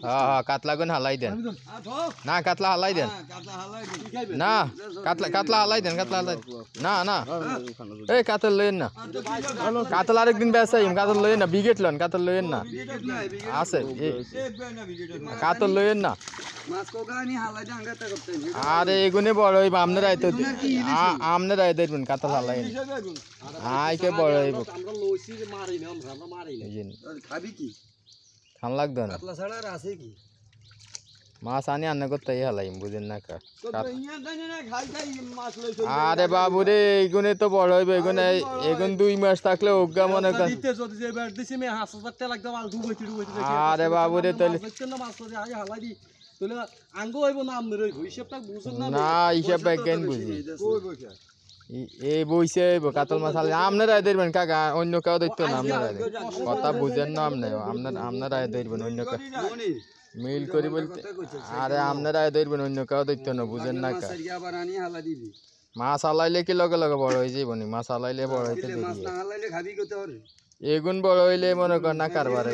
হ্যাঁ কাতলা গুন হালাই দেন না কাতলা হালাই দেন না কাতলা হালাই দেন কাতলা হালাই না না এই কাতল লইন না কাতল আরেকদিন বেচাইম কাতল লইন না বিগেট লন কাতল লইন না আছে কাতল লইন না আরে এগুনে বড় হইব আপনারা তো আপনারা দেখবেন কাতল হালাই আইকে বড় হইব খাবি কি খান লাগতো না কাতলা ছাড়া আর আছে কি মাছ আনি আন্না করতে হালাইম বুঝেন না কা আরে বাবু রে এগুনে তো বড় হইব এগুনে এগুন 2 মাস থাকলে অজ্ঞা মনে কর আরে বাবু রে তাহলে না হিসাব কেন বুঝি এই বইছে কাতল মাছ আপনারা দেখবেন কাকা অন্য কেউ দেখতো না আপনারা কথা বুঝেন না আপনারা দেখবেন অন্য কেউ মিল করি বলতে আরে আপনারা দেখবেন অন্য কেউ দেখতো না বুঝেন না কা মাছ আলাইলে কি লগে লগে বড় হয়ে যাইব নি মাছ আলাইলে বড় হইতে এগুন বড় হইলে মনে কর না কারবার